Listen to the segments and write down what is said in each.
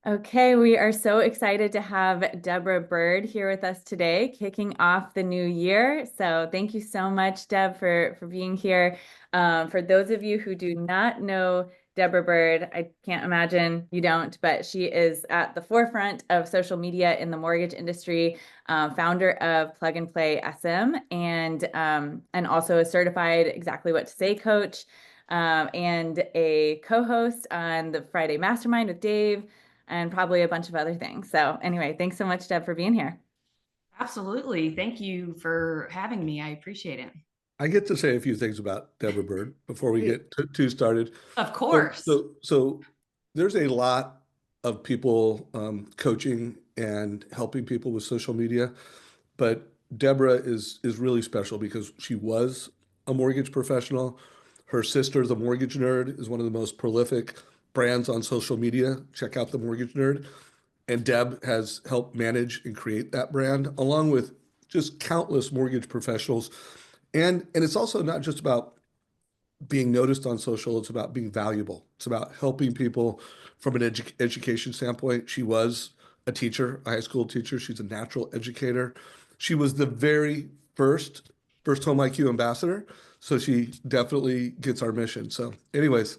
Okay, we are so excited to have Deborah Bird here with us today, kicking off the new year. So thank you so much, Deb, for being here. For those of you who do not know Deborah Bird, I can't imagine you don't, but she is at the forefront of social media in the mortgage industry, founder of Plug and Play SM, and also a certified Exactly What to Say coach, and a co-host on the Friday Mastermind with Dave and probably a bunch of other things. So anyway, thanks so much, Deb, for being here. Absolutely. Thank you for having me. I appreciate it. I get to say a few things about Deborah Bird before we get too started. Of So, course. so, so there's a lot of people coaching and helping people with social media, but Deborah is really special because she was a mortgage professional. Her sister, the Mortgage Nerd, is one of the most prolific brands on social media. Check out the Mortgage Nerd. And Deb has helped manage and create that brand, along with just countless mortgage professionals. And it's also not just about being noticed on social, it's about being valuable. It's about helping people from an education standpoint. She was a teacher, a high school teacher. She's a natural educator. She was the very first home IQ ambassador. So she definitely gets our mission. So, anyways,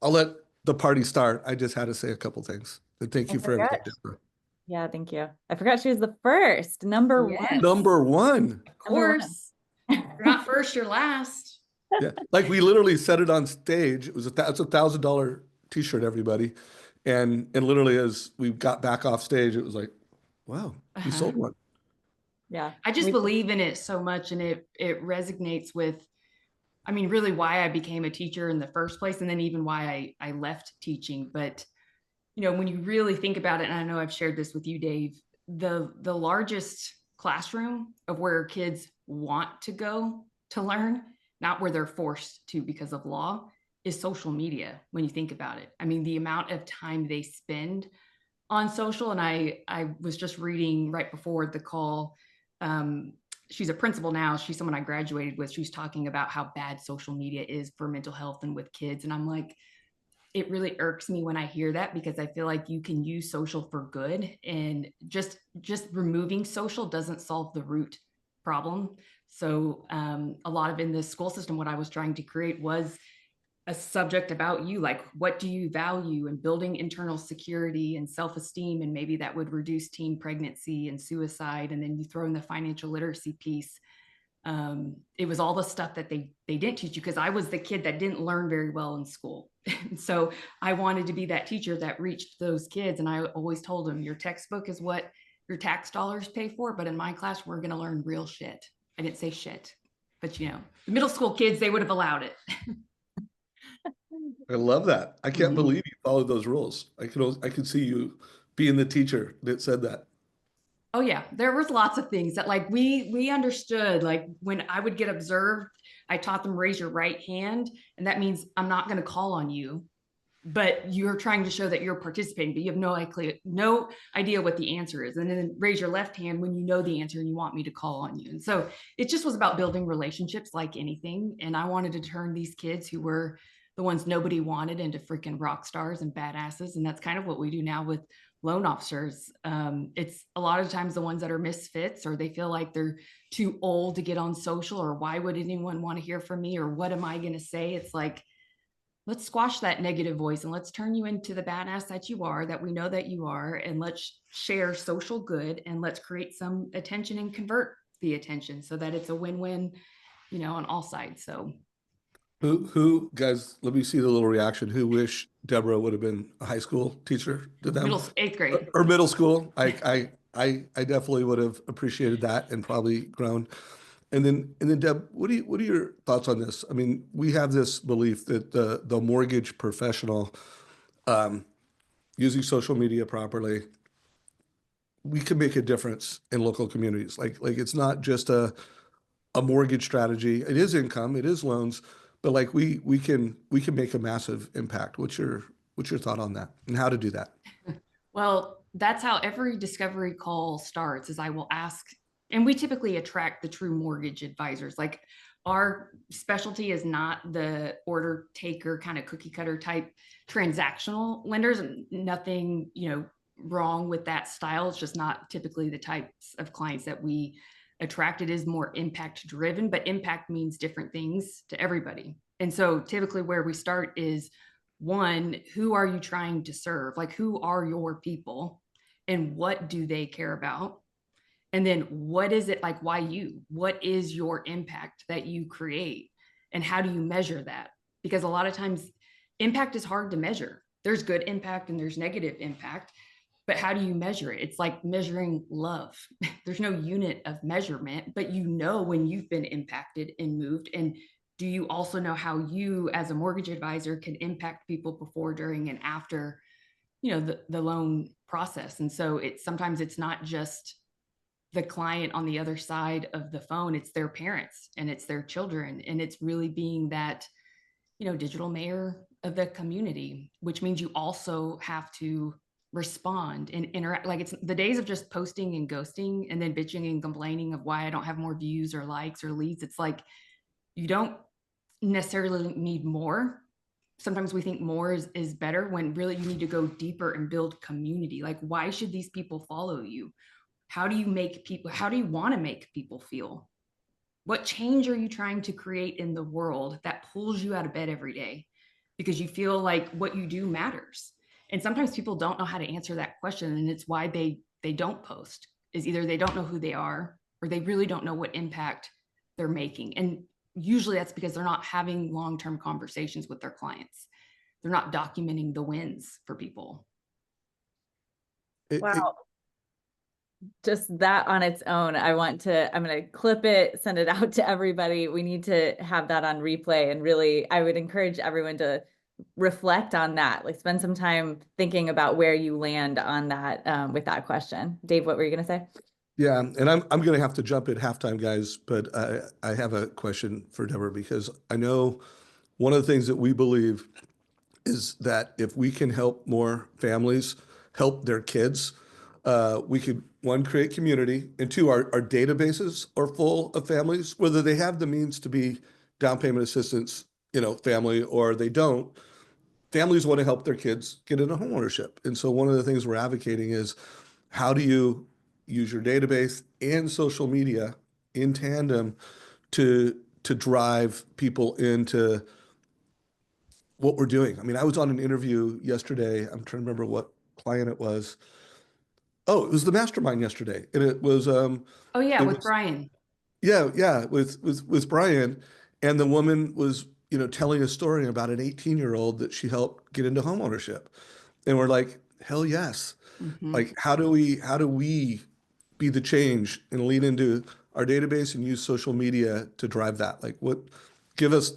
I'll let the party start. I just had to say a couple things. And thank I you for everything, forgot. Deborah. Yeah, thank you. I forgot she was the first, number one. Yes. Number one. Of Number one. course. You're not first, you're last. Yeah, like we literally said it on stage. It was it's $1,000 t-shirt, everybody, and literally as we got back off stage, it was like, wow, we Uh-huh. sold one. Yeah. I just believe in it so much and it resonates with, I mean, really why I became a teacher in the first place and then even why I left teaching. But when you really think about it, and I know I've shared this with you, Dave, the largest classroom of where kids want to go to learn, not where they're forced to because of law, is social media when you think about it. I mean, the amount of time they spend on social, and I was just reading right before the call. Um, she's a principal now. She's someone I graduated with. She's talking about how bad social media is for mental health and with kids. And I'm like, it really irks me when I hear that because I feel like you can use social for good and just removing social doesn't solve the root problem. So a lot of in the school system, what I was trying to create was a subject about you, like what do you value and building internal security and self-esteem, and maybe that would reduce teen pregnancy and suicide. And then you throw in the financial literacy piece. It was all the stuff that they didn't teach you because I was the kid that didn't learn very well in school. So I wanted to be that teacher that reached those kids. And I always told them your textbook is what your tax dollars pay for. But in my class, we're going to learn real shit. I didn't say shit, but the middle school kids, they would have allowed it. I love that. I can't Mhm. believe you followed those rules. I can see you being the teacher that said that. Oh yeah, there was lots of things that like we understood. Like when I would get observed, I taught them raise your right hand, and that means I'm not going to call on you, but you're trying to show that you're participating, but you have no idea what the answer is. And then raise your left hand when you know the answer and you want me to call on you. And so it just was about building relationships like anything. And I wanted to turn these kids who were the ones nobody wanted into freaking rock stars and badasses. And that's kind of what we do now with loan officers. It's a lot of times the ones that are misfits, or they feel like they're too old to get on social, or why would anyone want to hear from me, or what am I going to say? It's like, let's squash that negative voice and let's turn you into the badass that you are, that we know that you are, and let's share social good and let's create some attention and convert the attention so that it's a win-win, on all sides. So Who, guys, let me see the little reaction. Who wish Deborah would have been a high school teacher to them eighth grade. or middle school? I definitely would have appreciated that and probably grown. And then Deb, what are your thoughts on this? I mean, we have this belief that the mortgage professional um, using social media properly, we can make a difference in local communities. Like it's not just a mortgage strategy. It is income, it is loans, but like we can make a massive impact. What's your thought on that and how to do that? Well, that's how every discovery call starts is I will ask, and we typically attract the true mortgage advisors. Like our specialty is not the order taker kind of cookie cutter type transactional lenders, and nothing, wrong with that style. It's just not typically the types of clients that we attract. It is more impact driven, but impact means different things to everybody. And so typically where we start is, one, who are you trying to serve? Like, who are your people and what do they care about? And then what is it, like, why you? What is your impact that you create? And how do you measure that? Because a lot of times impact is hard to measure. There's good impact and there's negative impact, but how do you measure it? It's like measuring love. There's no unit of measurement, but you know when you've been impacted and moved. And do you also know how you as a mortgage advisor can impact people before, during, and after, the loan process? And so sometimes it's not just the client on the other side of the phone, it's their parents and it's their children. And it's really being that, digital mayor of the community, which means you also have to respond and interact. Like, it's the days of just posting and ghosting and then bitching and complaining of why I don't have more views or likes or leads. It's like, you don't necessarily need more. Sometimes we think more is better, when really you need to go deeper and build community. Like, why should these people follow you? How do you want to make people feel? What change are you trying to create in the world that pulls you out of bed every day because you feel like what you do matters? And sometimes people don't know how to answer that question. And it's why they don't post, is either they don't know who they are or they really don't know what impact they're making. And usually that's because they're not having long-term conversations with their clients. They're not documenting the wins for people. Wow. Just that on its own, I'm going to clip it, send it out to everybody. We need to have that on replay. And really, I would encourage everyone to reflect on that, like spend some time thinking about where you land on that with that question. Dave, what were you going to say? Yeah, and I'm going to have to jump at halftime, guys, but I have a question for Deborah, because I know one of the things that we believe is that if we can help more families help their kids, we could, one, create community, and two, our databases are full of families, whether they have the means to be down payment assistance, family, or they don't. Families want to help their kids get into homeownership. And so one of the things we're advocating is, how do you use your database and social media in tandem to drive people into what we're doing? I mean, I was on an interview yesterday. I'm trying to remember what client it was. Oh, it was the mastermind yesterday. And it was Oh yeah, it with was Brian. yeah, with Brian. And the woman was, telling a story about an 18-year-old that she helped get into homeownership. And we're like, hell yes. Mm-hmm. Like, how do we be the change and lean into our database and use social media to drive that? Like, give us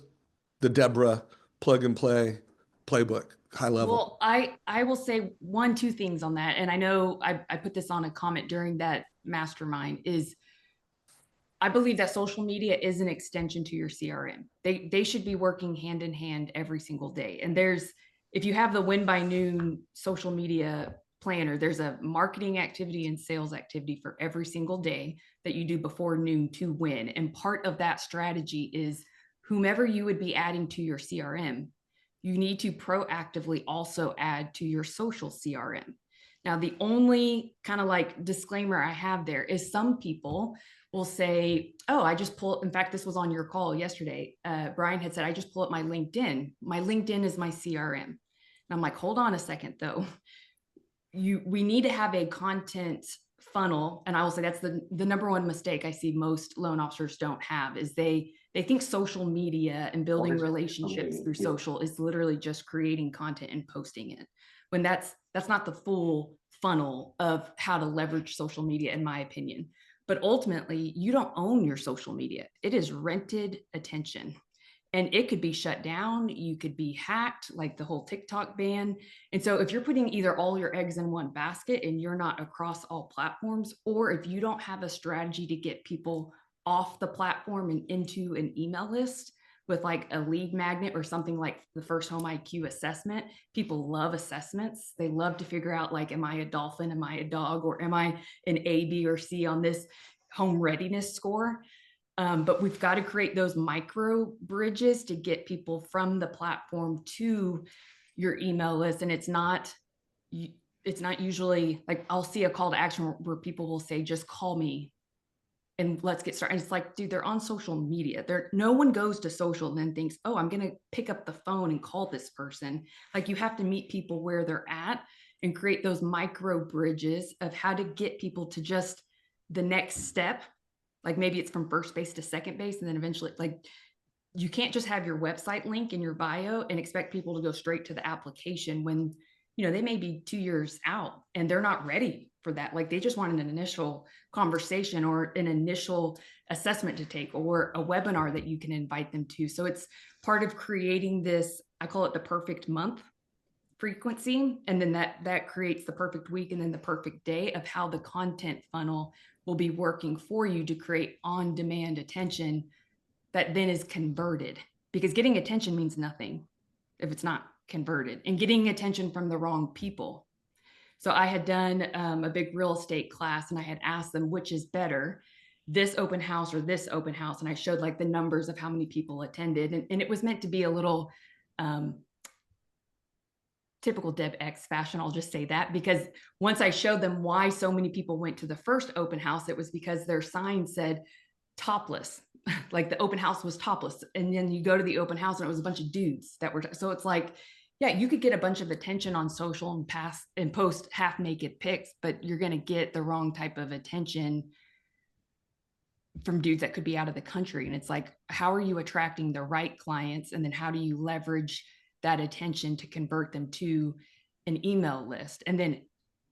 the Deborah plug and play playbook, high level. Well, I will say two things on that. And I know I put this on a comment during that mastermind, is I believe that social media is an extension to your CRM. They should be working hand in hand every single day. And if you have the Win by Noon social media planner, there's a marketing activity and sales activity for every single day that you do before noon to win. And part of that strategy is, whomever you would be adding to your CRM, you need to proactively also add to your social CRM. Now, the only kind of like disclaimer I have there is, some people will say, oh, in fact, this was on your call yesterday. Brian had said, I just pull up my LinkedIn. My LinkedIn is my CRM. And I'm like, hold on a second though. We need to have a content funnel. And I will say that's the number one mistake I see most loan officers don't have, is they think social media and building relationships through social is literally just creating content and posting it, when that's not the full funnel of how to leverage social media, in my opinion. But ultimately, you don't own your social media. It is rented attention. And it could be shut down. You could be hacked, like the whole TikTok ban. And so if you're putting either all your eggs in one basket and you're not across all platforms, or if you don't have a strategy to get people off the platform and into an email list with like a lead magnet or something like the First Home IQ assessment. People love assessments. They love to figure out, like, am I a dolphin? Am I a dog? Or am I an A, B, or C on this home readiness score? But we've got to create those micro bridges to get people from the platform to your email list. And it's not, it's not usually like I'll see a call to action where people will say, just call me and let's get started. And it's like, dude, they're on social media. No one goes to social and then thinks, oh, I'm going to pick up the phone and call this person. Like, you have to meet people where they're at and create those micro bridges of how to get people to just the next step. Like, maybe it's from first base to second base. And then eventually, like, you can't just have your website link in your bio and expect people to go straight to the application when, they may be 2 years out and they're not ready for that. Like, they just want an initial conversation or an initial assessment to take or a webinar that you can invite them to. So it's part of creating this, I call it the perfect month frequency. And then that creates the perfect week and then the perfect day of how the content funnel will be working for you to create on-demand attention that then is converted, because getting attention means nothing if it's not converted, and getting attention from the wrong people. So I had done a big real estate class and I had asked them which is better, this open house or this open house. And I showed like the numbers of how many people attended. And it was meant to be a little typical Deb X fashion. I'll just say that, because once I showed them why so many people went to the first open house, it was because their sign said topless. Like, the open house was topless. And then you go to the open house and it was a bunch of dudes that were, so it's like, yeah, you could get a bunch of attention on social and post half naked pics, but you're going to get the wrong type of attention from dudes that could be out of the country. And it's like, how are you attracting the right clients? And then how do you leverage that attention to convert them to an email list? And then,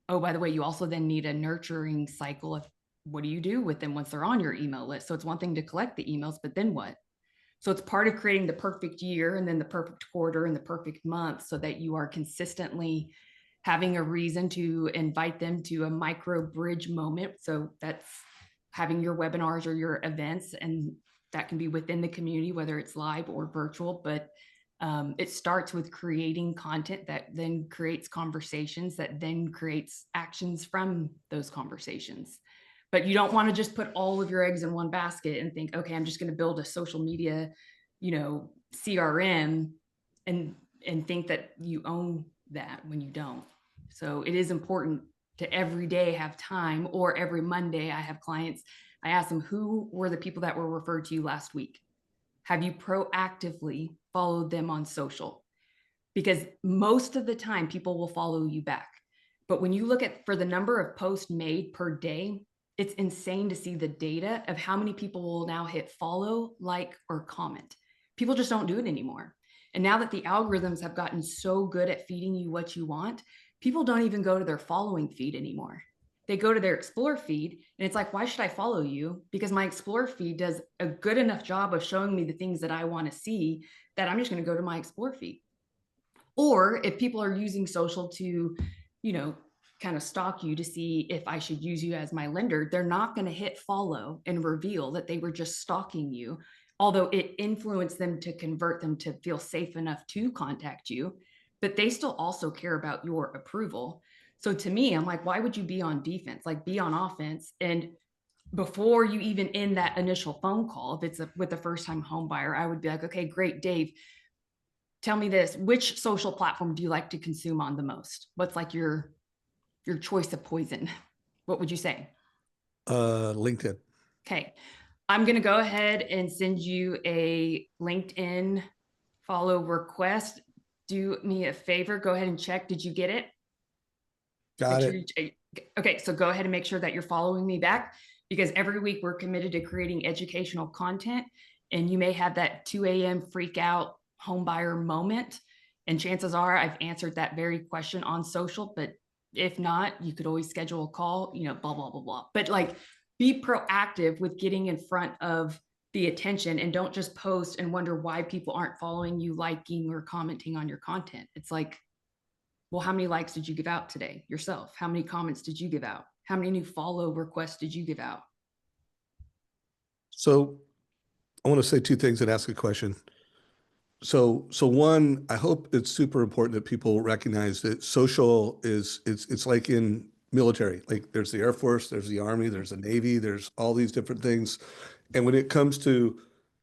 oh, by the way, you also then need a nurturing cycle of what do you do with them once they're on your email list? So it's one thing to collect the emails, but then what? So it's part of creating the perfect year and then the perfect quarter and the perfect month, so that you are consistently having a reason to invite them to a micro bridge moment. So that's having your webinars or your events, and that can be within the community, whether it's live or virtual. But it starts with creating content that then creates conversations that then creates actions from those conversations. But you don't want to just put all of your eggs in one basket and think, okay, I'm just going to build a social media, CRM, and think that you own that when you don't. So it is important to every day have time, or every Monday I have clients, I ask them, who were the people that were referred to you last week? Have you proactively followed them on social? Because most of the time people will follow you back. But when you look at for the number of posts made per day, it's insane to see the data of how many people will now hit follow, like, or comment. People just don't do it anymore. And now that the algorithms have gotten so good at feeding you what you want, people don't even go to their following feed anymore. They go to their explore feed and it's like, why should I follow you? Because my explore feed does a good enough job of showing me the things that I want to see that I'm just going to go to my explore feed. Or if people are using social to, kind of stalk you to see if I should use you as my lender, they're not going to hit follow and reveal that they were just stalking you, although it influenced them to convert them to feel safe enough to contact you. But they still also care about your approval. So to me, I'm like, why would you be on defense? Like, be on offense. And before you even end that initial phone call, if it's with a first time home buyer, I would be like, okay, great, Dave, tell me this, which social platform do you like to consume on the most? What's like your choice of poison? What would you say? LinkedIn. Okay. I'm going to go ahead and send you a LinkedIn follow request. Do me a favor. Go ahead and check. Did you get it? Got it. Okay. So go ahead and make sure that you're following me back, because every week we're committed to creating educational content, and you may have that 2 a.m. freak out home buyer moment. And chances are I've answered that very question on social, but if not, you could always schedule a call, blah, blah, blah, blah. But like, be proactive with getting in front of the attention, and don't just post and wonder why people aren't following you, liking, or commenting on your content. It's like, well, how many likes did you give out today yourself? How many comments did you give out? How many new follow requests did you give out? So I want to say two things and ask a question. So one, I hope it's super important that people recognize that social is it's like in military. Like, there's the Air Force, there's the Army, there's the Navy, there's all these different things. And when it comes to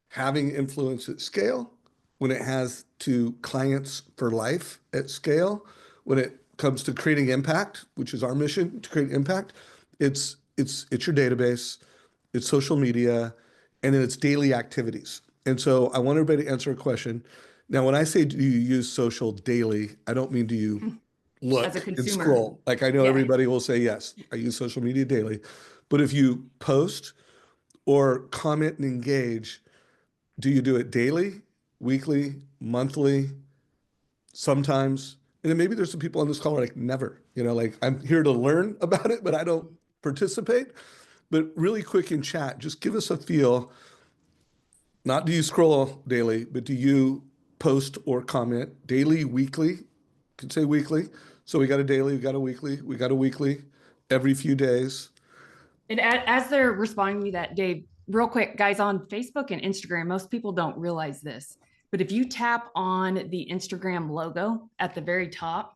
having influence at scale, when it has to clients for life at scale, when it comes to creating impact, which is our mission to create impact, it's your database, it's social media, and then it's daily activities. And so I want everybody to answer a question. Now, when I say do you use social daily, I don't mean do you As a look and consumer. scroll. Like I know Yeah. everybody will say yes, I use social media daily. But if you post or comment and engage, do you do it daily, weekly, monthly, sometimes? And then maybe there's some people on this call who are like, never, like I'm here to learn about it, but I don't participate. But really quick in chat, just give us a feel. Not do you scroll daily, but do you post or comment daily, weekly? You could say weekly. So we got a daily, we got a weekly, we got a weekly every few days. And as they're responding to that, Dave, real quick, guys, on Facebook and Instagram, most people don't realize this, but if you tap on the Instagram logo at the very top,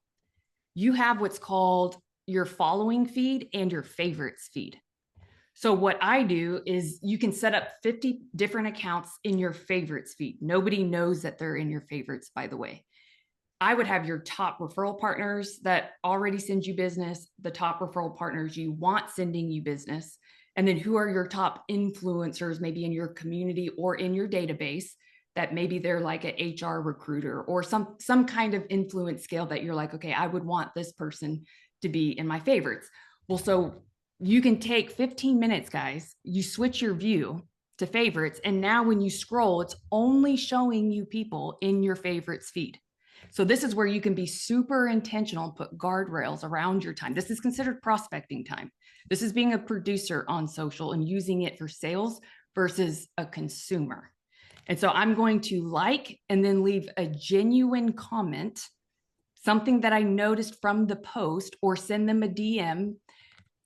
you have what's called your following feed and your favorites feed. So what I do is you can set up 50 different accounts in your favorites feed. Nobody knows that they're in your favorites, by the way. I would have your top referral partners that already send you business, the top referral partners you want sending you business, and then who are your top influencers, maybe in your community or in your database, that maybe they're like an HR recruiter or some kind of influence scale that you're like, okay, I would want this person to be in my favorites. Well, so you can take 15 minutes, guys, you switch your view to favorites, and now when you scroll, it's only showing you people in your favorites feed. So this is where you can be super intentional and put guardrails around your time. This is considered prospecting time. This is being a producer on social and using it for sales versus a consumer. And so I'm going to like and then leave a genuine comment, something that I noticed from the post, or send them a DM.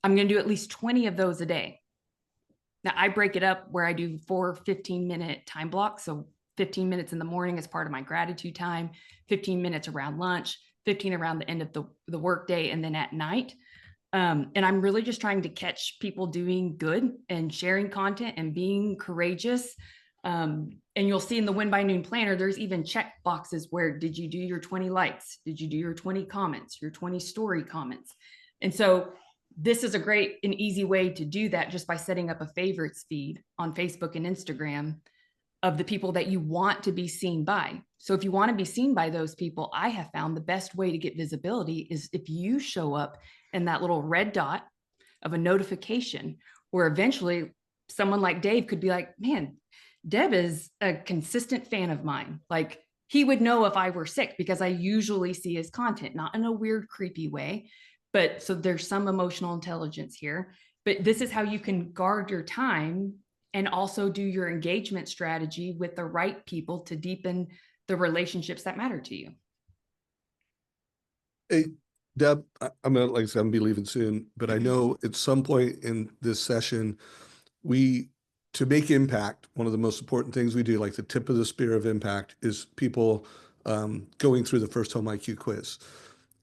I'm going to do at least 20 of those a day. Now I break it up where I do 4 15-minute time blocks. So 15 minutes in the morning as part of my gratitude time, 15 minutes around lunch, 15 around the end of the workday, and then at night. And I'm really just trying to catch people doing good and sharing content and being courageous. And you'll see in the Win by Noon planner, there's even check boxes where did you do your 20 likes? Did you do your 20 comments, your 20 story comments? And so this is a great and easy way to do that just by setting up a favorites feed on Facebook and Instagram of the people that you want to be seen by. So if you want to be seen by those people, I have found the best way to get visibility is if you show up in that little red dot of a notification, where eventually someone like Dave could be like, man, Deb is a consistent fan of mine. Like he would know if I were sick because I usually see his content, not in a weird, creepy way. But so there's some emotional intelligence here. But this is how you can guard your time and also do your engagement strategy with the right people to deepen the relationships that matter to you. Hey, Deb, I'm gonna, like I said, I'm gonna be leaving soon, but I know at some point in this session, to make impact, one of the most important things we do, like the tip of the spear of impact, is people going through the first home IQ quiz.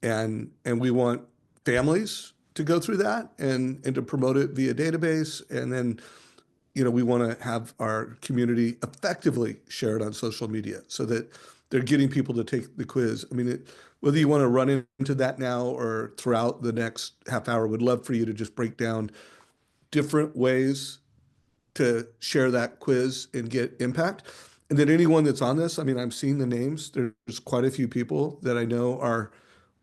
And we want families to go through that and to promote it via database. And then, we want to have our community effectively share it on social media so that they're getting people to take the quiz. I mean, whether you want to run into that now or throughout the next half hour, would love for you to just break down different ways to share that quiz and get impact. And then anyone that's on this, I mean, I'm seeing the names. There's quite a few people that I know are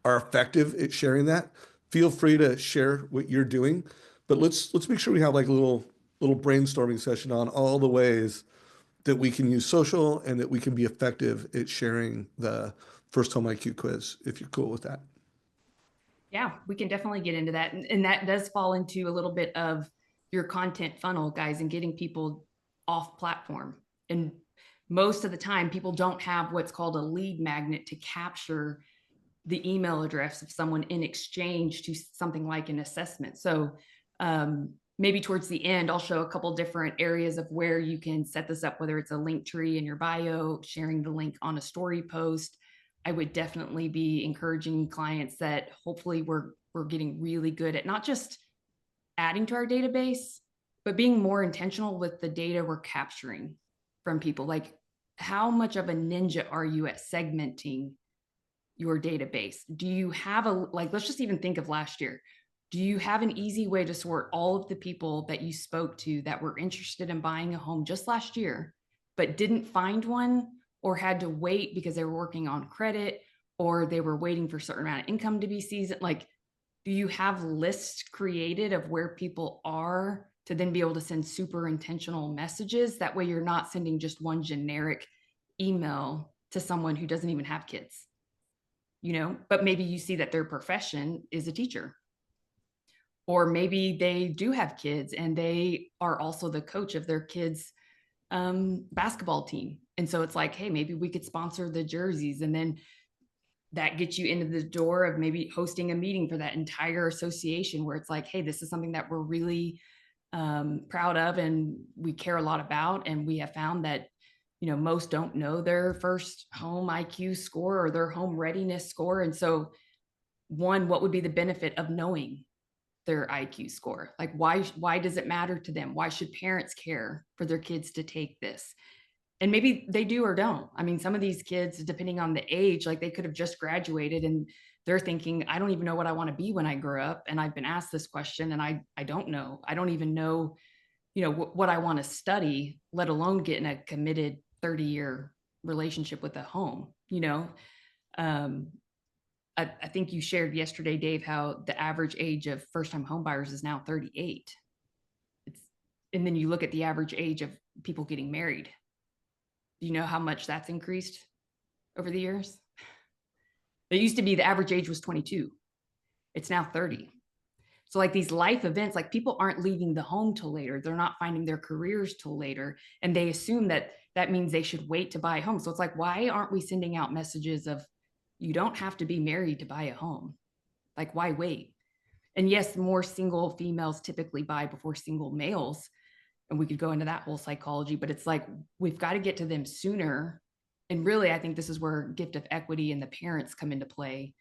effective at sharing that. Feel free to share what you're doing, but let's make sure we have like a little brainstorming session on all the ways that we can use social and that we can be effective at sharing the first home IQ quiz, if you're cool with that. Yeah, we can definitely get into that. And that does fall into a little bit of your content funnel, guys, and getting people off platform. And most of the time, people don't have what's called a lead magnet to capture the email address of someone in exchange to something like an assessment. So maybe towards the end, I'll show a couple different areas of where you can set this up, whether it's a link tree in your bio, sharing the link on a story post. I would definitely be encouraging clients that hopefully we're getting really good at not just adding to our database, but being more intentional with the data we're capturing from people. Like, how much of a ninja are you at segmenting your database? Do you have like, let's just even think of last year. Do you have an easy way to sort all of the people that you spoke to that were interested in buying a home just last year, but didn't find one or had to wait because they were working on credit or they were waiting for a certain amount of income to be seasoned? Like, do you have lists created of where people are to then be able to send super intentional messages? That way you're not sending just one generic email to someone who doesn't even have kids, but maybe you see that their profession is a teacher. Or maybe they do have kids and they are also the coach of their kids' basketball team. And so it's like, hey, maybe we could sponsor the jerseys, and then that gets you into the door of maybe hosting a meeting for that entire association where it's like, hey, this is something that we're really proud of and we care a lot about. And we have found that, most don't know their first home IQ score or their home readiness score. And so what would be the benefit of knowing their IQ score? Like, why does it matter to them? Why should parents care for their kids to take this? And maybe they do or don't. I mean, some of these kids, depending on the age, like they could have just graduated and they're thinking, I don't even know what I want to be when I grow up. And I've been asked this question and I don't know. I don't even know, what I want to study, let alone get in a committed 30-year relationship with a home, um, I think you shared yesterday, Dave, how the average age of first-time home buyers is now 38. And then you look at the average age of people getting married. Do you know how much that's increased over the years? It used to be the average age was 22. It's now 30. So like these life events, like people aren't leaving the home till later. They're not finding their careers till later. And they assume that that means they should wait to buy a home. So it's like, why aren't we sending out messages of, you don't have to be married to buy a home? Like, why wait? And yes, more single females typically buy before single males. And we could go into that whole psychology, but it's like, we've got to get to them sooner. And really, I think this is where gift of equity and the parents come into play.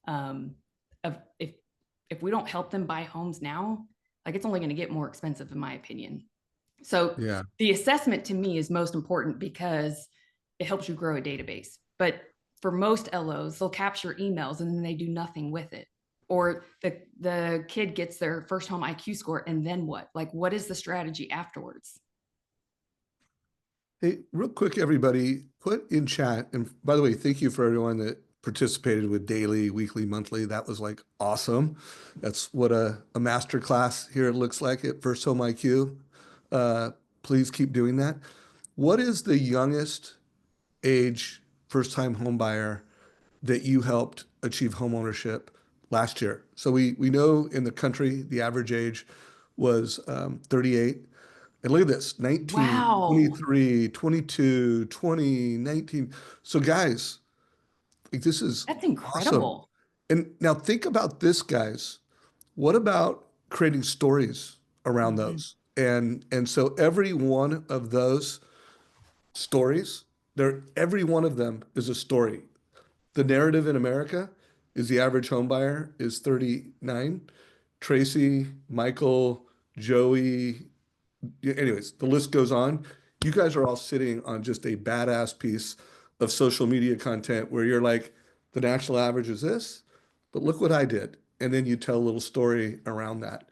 Of if we don't help them buy homes now, like it's only going to get more expensive, in my opinion. So Yeah. the assessment to me is most important because it helps you grow a database. But for most LOs, they'll capture emails and then they do nothing with it. Or the kid gets their first home IQ score, and then what? Like, what is the strategy afterwards? Hey, real quick, everybody, put in chat. And by the way, thank you for everyone that participated with daily, weekly, monthly. That was like awesome. That's what a master class here looks like at First Home IQ. Uh, please keep doing that. What is the youngest age first time home buyer that you helped achieve home ownership last year? So we know in the country, the average age was 38. And look at this, 19, Wow, 23, 22, 20, 19. So guys, like this is that's awesome. incredible. And now think about this, guys. What about creating stories around Mm-hmm. those? And so every one of those stories, every one of them is a story. The narrative in America is the average home buyer is 39. Tracy, Michael, Joey, anyways, the list goes on. You guys are all sitting on just a badass piece of social media content where you're like, the national average is this, but look what I did. And then you tell a little story around that.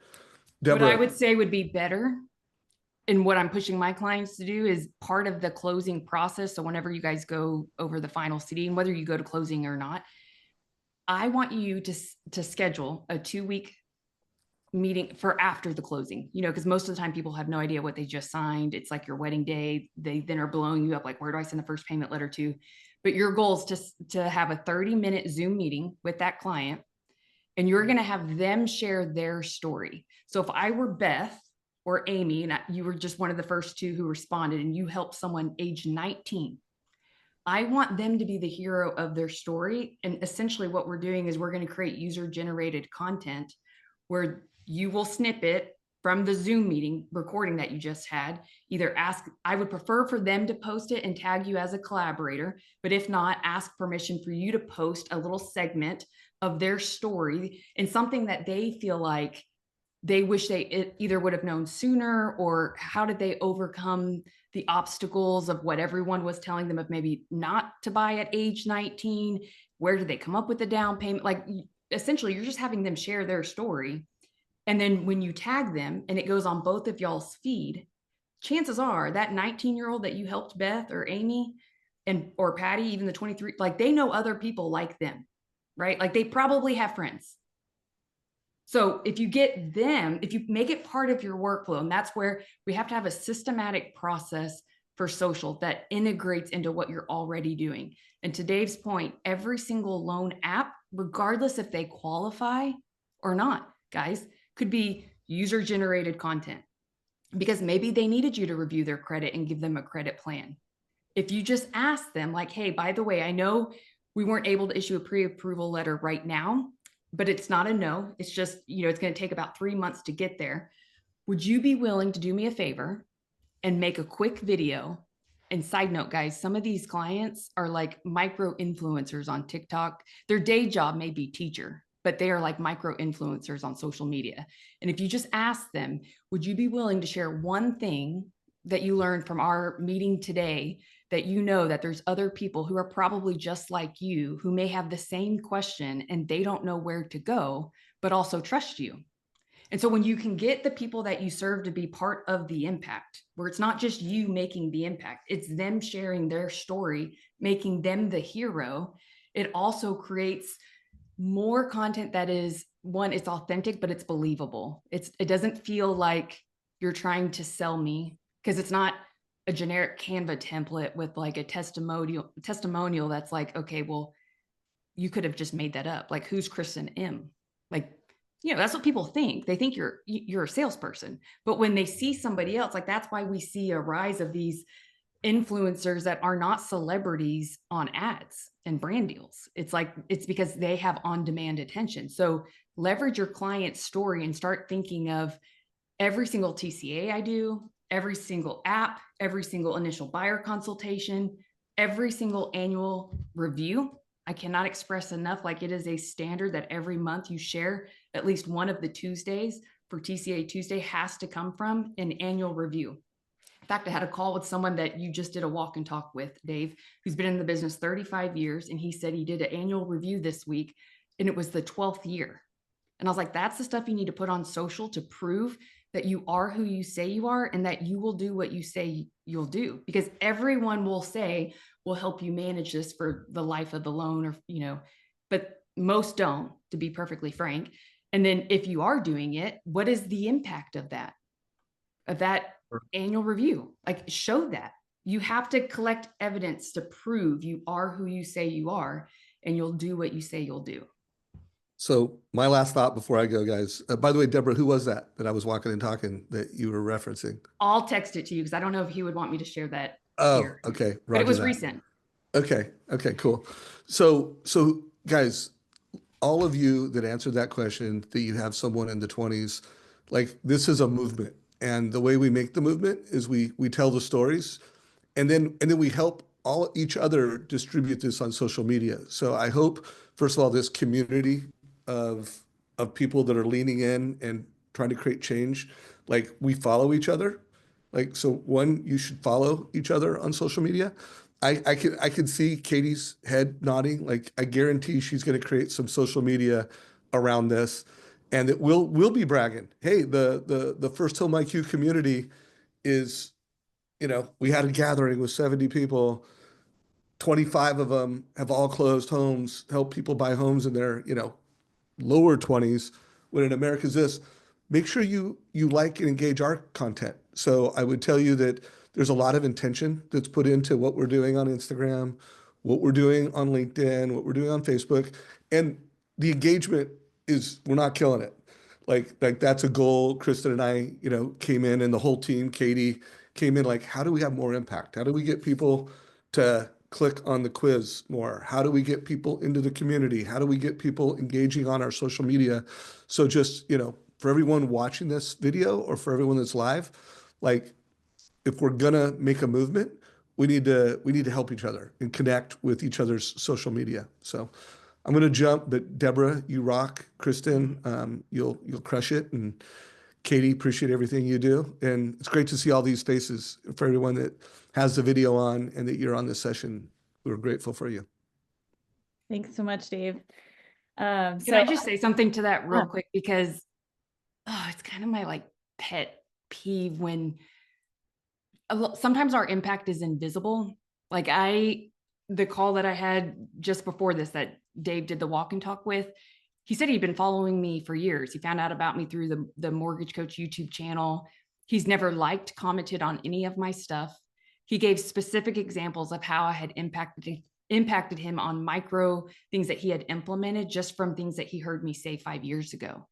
What I Deborah, would say would be better, and what I'm pushing my clients to do, is part of the closing process. So whenever you guys go over the final CD, and whether you go to closing or not, I want you to schedule a 2-week meeting for after the closing, because most of the time people have no idea what they just signed. It's like your wedding day. They then are blowing you up like, where do I send the first payment letter to? But your goal is to have a 30-minute Zoom meeting with that client, and you're going to have them share their story. So if I were Beth or Amy, and you were just one of the first two who responded, and you helped someone age 19, I want them to be the hero of their story. And essentially what we're doing is we're going to create user-generated content where you will snippet from the Zoom meeting recording that you just had. Either I would prefer for them to post it and tag you as a collaborator, but if not, ask permission for you to post a little segment of their story and something that they feel like they wish they either would have known sooner, or how did they overcome the obstacles of what everyone was telling them of maybe not to buy at age 19. Where did they come up with the down payment? Like, essentially, you're just having them share their story. And then when you tag them and it goes on both of y'all's feed, chances are that 19-year-old that you helped, Beth or Amy and or Patty, even the 23, like they know other people like them, right? Like they probably have friends. So if you get them, if you make it part of your workflow, and that's where we have to have a systematic process for social that integrates into what you're already doing. And to Dave's point, every single loan app, regardless if they qualify or not, guys, could be user generated content because maybe they needed you to review their credit and give them a credit plan. If you just ask them, like, hey, by the way, I know we weren't able to issue a pre-approval letter right now, but it's not a no. It's just, it's going to take about 3 months to get there. Would you be willing to do me a favor and make a quick video? And side note, guys, some of these clients are like micro influencers on TikTok. Their day job may be teacher, but they are like micro influencers on social media. And if you just ask them, would you be willing to share one thing that you learned from our meeting today that you know that there's other people who are probably just like you who may have the same question and they don't know where to go, but also trust you? And so when you can get the people that you serve to be part of the impact, where it's not just you making the impact, it's them sharing their story, making them the hero, it also creates more content that is, one, it's authentic, but it's believable. It doesn't feel like you're trying to sell me, because it's not a generic Canva template with like a testimonial that's like, okay, well, you could have just made that up. Like, who's Kristen M? Like, that's what people think. They think you're a salesperson. But when they see somebody else, like that's why we see a rise of these influencers that are not celebrities on ads and brand deals. It's because they have on-demand attention. So leverage your client's story and start thinking of every single TCA I do, every single app, every single initial buyer consultation, every single annual review. I cannot express enough, like it is a standard that every month you share at least one of the Tuesdays for TCA Tuesday has to come from an annual review. In fact, I had a call with someone that you just did a walk and talk with, Dave, who's been in the business 35 years. And he said he did an annual review this week and it was the 12th year. And I was like, that's the stuff you need to put on social to prove that you are who you say you are and that you will do what you say you'll do. Because everyone will say, we'll help you manage this for the life of the loan, or, but most don't, to be perfectly frank. And then if you are doing it, what is the impact of that annual review? Like, show that. You have to collect evidence to prove you are who you say you are, and you'll do what you say you'll do. So my last thought before I go, guys. By the way, Deborah, who was that I was walking and talking that you were referencing? I'll text it to you because I don't know if he would want me to share that Oh, here. okay. But it Roger was that. recent. Okay. Okay, cool. So guys, all of you that answered that question, that you have someone in the 20s, like this is a movement. And the way we make the movement is we tell the stories and then we help each other distribute this on social media. So I hope, first of all, this community of people that are leaning in and trying to create change, like we follow each other. Like, so one, you should follow each other on social media. I could see Katie's head nodding. Like I guarantee she's going to create some social media around this, and that we'll be bragging. Hey, the First Home IQ community is, we had a gathering with 70 people. 25 of them have all closed homes, help people buy homes in their, lower 20s. When in America's this, make sure you like and engage our content. So I would tell you that there's a lot of intention that's put into what we're doing on Instagram, what we're doing on LinkedIn, what we're doing on Facebook, and the engagement is, we're not killing it. Like that's a goal. Kristen and I, came in, and the whole team, Katie came in, like, how do we have more impact? How do we get people to click on the quiz more? How do we get people into the community? How do we get people engaging on our social media? So just, for everyone watching this video or for everyone that's live, like if we're gonna make a movement, we need to help each other and connect with each other's social media. So I'm gonna jump, but Deborah, you rock. Kristen, you'll crush it. And Katie, appreciate everything you do. And it's great to see all these faces for everyone that has the video on and that you're on this session. We're grateful for you. Thanks so much, Dave. Can I just say something to that real Yeah. quick? Because it's kind of my like pet peeve when sometimes our impact is invisible. Like the call that I had just before this that Dave did the walk and talk with, he said he'd been following me for years. He found out about me through the Mortgage Coach YouTube channel. He's never liked, commented on any of my stuff. He gave specific examples of how I had impacted him on micro things that he had implemented just from things that he heard me say 5 years ago.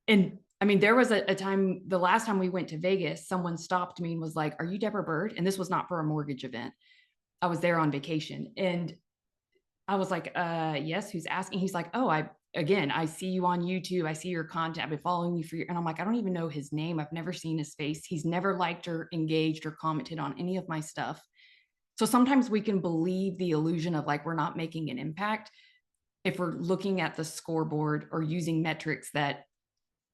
And I mean, there was a time, the last time we went to Vegas, someone stopped me and was like, "Are you Deborah Bird?" And this was not for a mortgage event. I was there on vacation. And I was like, yes, who's asking? He's like, "Oh, I see you on YouTube. I see your content. I've been following you for years." And I'm like, I don't even know his name. I've never seen his face. He's never liked or engaged or commented on any of my stuff. So sometimes we can believe the illusion of like, we're not making an impact if we're looking at the scoreboard or using metrics that,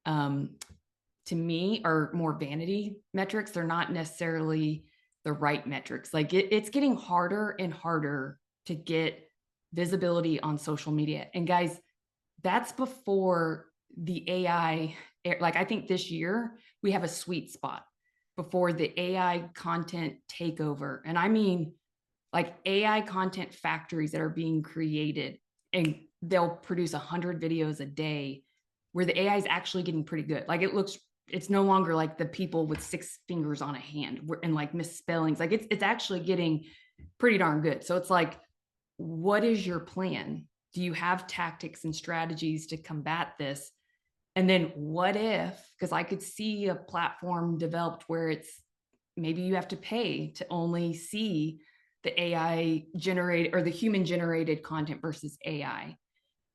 to me, are more vanity metrics. They're not necessarily the right metrics. Like it's getting harder and harder to get visibility on social media. And guys, that's before the AI. Like I think this year we have a sweet spot before the AI content takeover. And I mean like AI content factories that are being created, and they'll produce 100 videos a day where the AI is actually getting pretty good. Like it's no longer like the people with 6 fingers on a hand and like misspellings. Like it's actually getting pretty darn good. So it's like, what is your plan? Do you have tactics and strategies to combat this? And then what if, because I could see a platform developed where it's maybe you have to pay to only see the AI generated or the human generated content versus AI.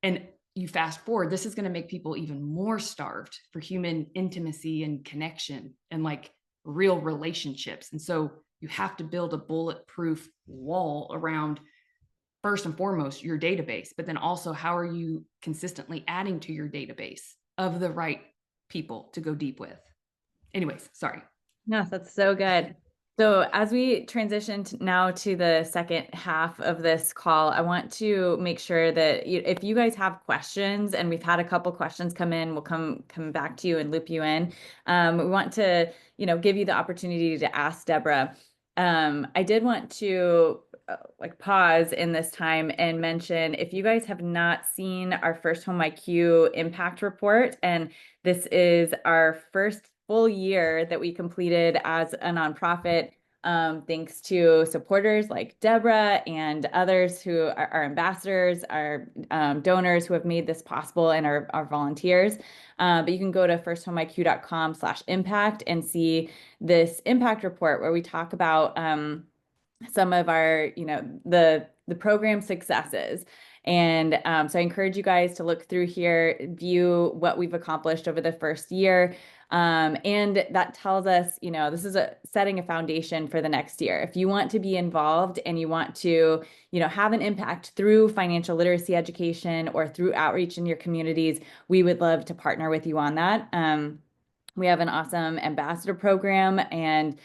And you fast forward, this is going to make people even more starved for human intimacy and connection and like real relationships. And so you have to build a bulletproof wall around, first and foremost, your database, but then also how are you consistently adding to your database of the right people to go deep with. Anyways, sorry. No, that's so good. So as we transition now to the second half of this call, I want to make sure that if you guys have questions, and we've had a couple questions come in, we'll come back to you and loop you in. We want to, give you the opportunity to ask Deborah. I did want to like pause in this time and mention, if you guys have not seen our First Home IQ impact report, and this is our first full year that we completed as a nonprofit, thanks to supporters like Deborah and others who are our ambassadors, our donors who have made this possible, and our volunteers. But you can go to firsthomeIQ.com/impact and see this impact report where we talk about some of our, the program successes. And so I encourage you guys to look through here, view what we've accomplished over the first year. And that tells us, this is setting a foundation for the next year. If you want to be involved and you want to, have an impact through financial literacy education or through outreach in your communities, we would love to partner with you on that. We have an awesome ambassador program and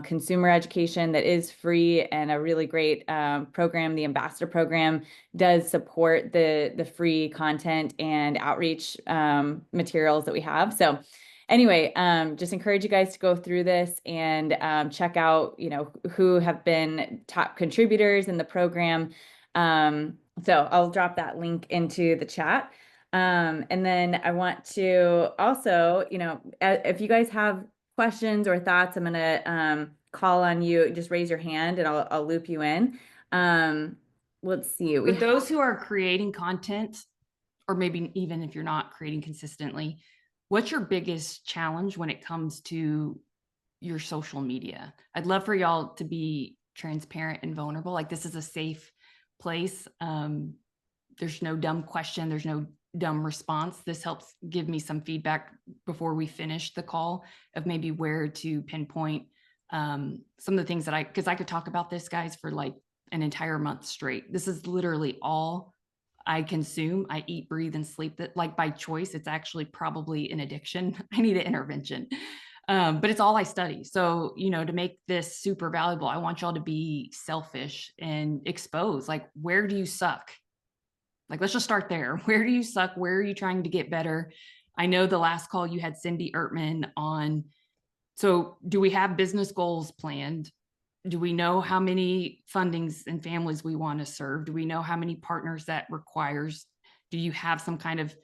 consumer education that is free, and a really great program. The ambassador program does support the free content and outreach materials that we have. So anyway, just encourage you guys to go through this and check out, who have been top contributors in the program. So I'll drop that link into the chat. And then I want to also, if you guys have questions or thoughts, I'm going to call on you. Just raise your hand and I'll loop you in. Let's see. With those who are creating content, or maybe even if you're not creating consistently, what's your biggest challenge when it comes to your social media? I'd love for y'all to be transparent and vulnerable. Like, this is a safe place. There's no dumb question. There's no dumb response. This helps give me some feedback before we finish the call of maybe where to pinpoint some of the things that because I could talk about this, guys, for like an entire month straight. This is literally all I consume, I eat, breathe, and sleep that like by choice. It's actually probably an addiction. I need an intervention. But it's all I study. So, to make this super valuable, I want y'all to be selfish and expose like, where do you suck? Like, let's just start there. Where do you suck? Where are you trying to get better? I know the last call you had Cindy Ertman on. So, do we have business goals planned? Do we know how many fundings and families we want to serve? Do we know how many partners that requires? Do you have some kind of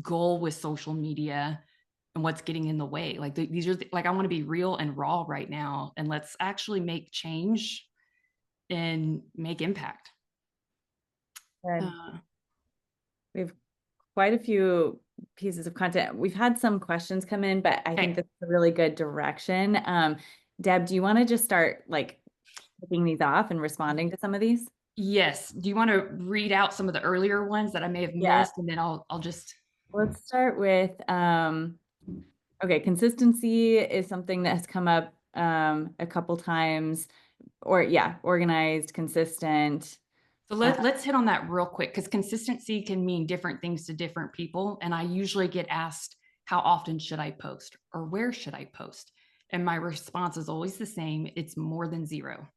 goal with social media and what's getting in the way? Like these are like, I want to be real and raw right now, and let's actually make change and make impact. Good. Uh, We have quite a few pieces of content. We've had some questions come in, but I think okay. this is a really good direction. Deb, do you want to just start like picking these off and responding to some of these? Yes. Do you want to read out some of the earlier ones that I may have Yeah. missed, and then I'll just. Let's start with okay, consistency is something that has come up a couple times, or yeah, organized, consistent. So Uh, let's hit on that real quick, because consistency can mean different things to different people. And I usually get asked, how often should I post or where should I post? And my response is always the same. It's more than zero,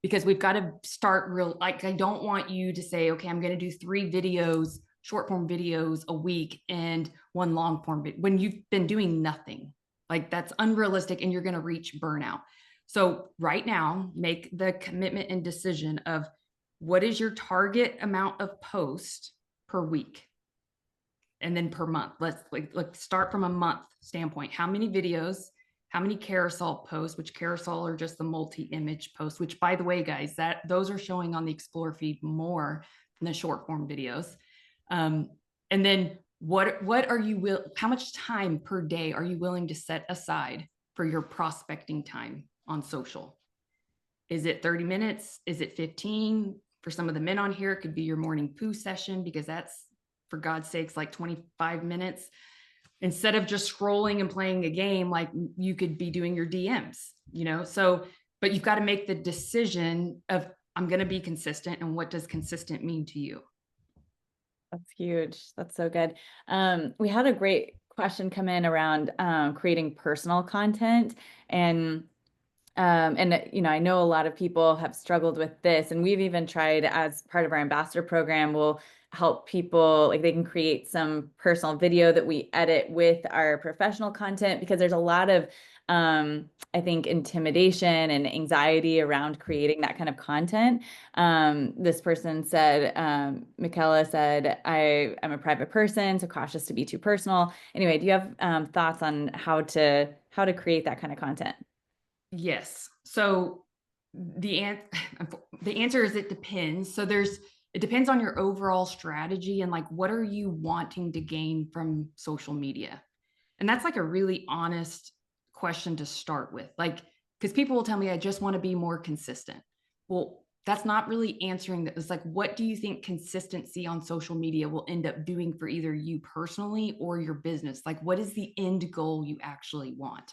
because we've got to start real. Like, I don't want you to say, okay, I'm going to do 3 videos, short form videos a week and 1 long form when you've been doing nothing. Like, that's unrealistic and you're going to reach burnout. So right now, make the commitment and decision of what is your target amount of post per week and then per month. Let's start from a month standpoint. How many videos, how many carousel posts, which carousel are just the multi-image posts, which, by the way, guys, that those are showing on the Explore feed more than the short form videos. And then what are you how much time per day are you willing to set aside for your prospecting time on social? Is it 30 minutes? Is it 15? For some of the men on here, it could be your morning poo session, because that's, for God's sakes, like 25 minutes. Instead of just scrolling and playing a game, like, you could be doing your DMs. So, but you've got to make the decision of, I'm going to be consistent. And what does consistent mean to you? That's huge. That's so good. We had a great question come in around creating personal content and I know a lot of people have struggled with this, and we've even tried as part of our ambassador program, we'll help people like they can create some personal video that we edit with our professional content because there's a lot of I think intimidation and anxiety around creating that kind of content. This person said, Michaela said, I'm a private person, so cautious to be too personal. Anyway, do you have thoughts on how to create that kind of content? Yes. So the the answer is, it depends. So it depends on your overall strategy and like, what are you wanting to gain from social media? And that's like a really honest question to start with. Like, because people will tell me, I just want to be more consistent. Well, that's not really answering that. It's like, what do you think consistency on social media will end up doing for either you personally or your business? Like, what is the end goal you actually want?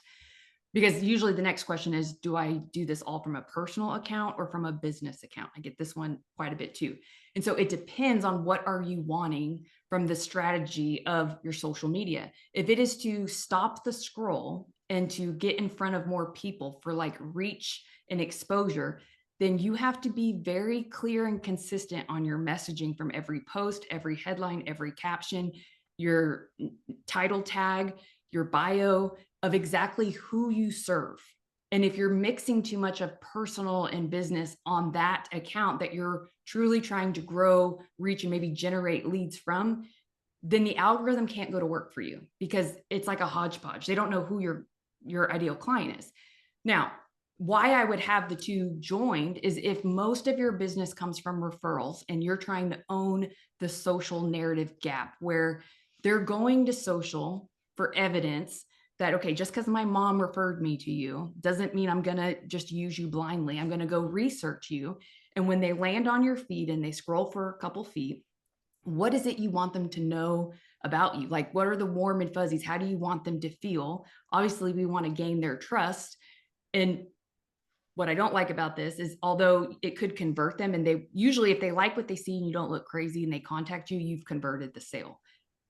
Because usually the next question is, do I do this all from a personal account or from a business account? I get this one quite a bit too. And so it depends on, what are you wanting from the strategy of your social media. If it is to stop the scroll and to get in front of more people for like reach and exposure, then you have to be very clear and consistent on your messaging from every post, every headline, every caption, your title tag, your bio, of exactly who you serve. And if you're mixing too much of personal and business on that account that you're truly trying to grow, reach, and maybe generate leads from, then the algorithm can't go to work for you, because it's like a hodgepodge. They don't know who your ideal client is. Now, why I would have the two joined is if most of your business comes from referrals and you're trying to own the social narrative gap, where they're going to social for evidence that, okay, just because my mom referred me to you doesn't mean I'm going to just use you blindly. I'm going to go research you. And when they land on your feed and they scroll for a couple feet, what is it you want them to know about you? Like, what are the warm and fuzzies? How do you want them to feel? Obviously, we want to gain their trust. And what I don't like about this is, although it could convert them, and they usually, if they like what they see and you don't look crazy and they contact you, you've converted the sale,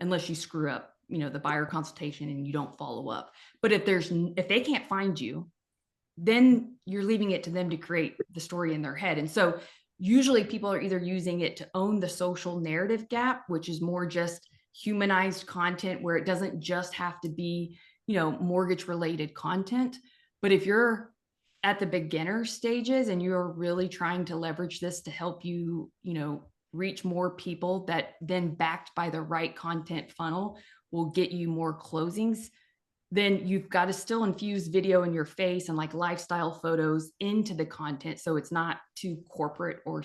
unless you screw up, the buyer consultation and you don't follow up. But if they can't find you, then you're leaving it to them to create the story in their head. And so usually people are either using it to own the social narrative gap, which is more just humanized content where it doesn't just have to be, mortgage related content. But if you're at the beginner stages and you're really trying to leverage this to help you, reach more people, that then backed by the right content funnel will get you more closings, then you've got to still infuse video in your face and like lifestyle photos into the content, so it's not too corporate or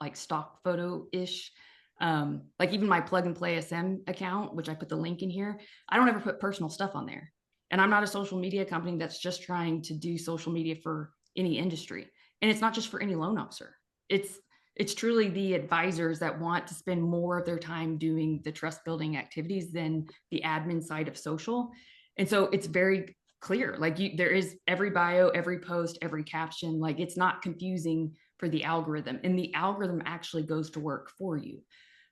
like stock photo ish. Like even my plug and play SM account, which I put the link in here, I don't ever put personal stuff on there. And I'm not a social media company that's just trying to do social media for any industry. And it's not just for any loan officer. It's truly the advisors that want to spend more of their time doing the trust building activities than the admin side of social. And so it's very clear, like there is every bio, every post, every caption, like it's not confusing for the algorithm, and the algorithm actually goes to work for you.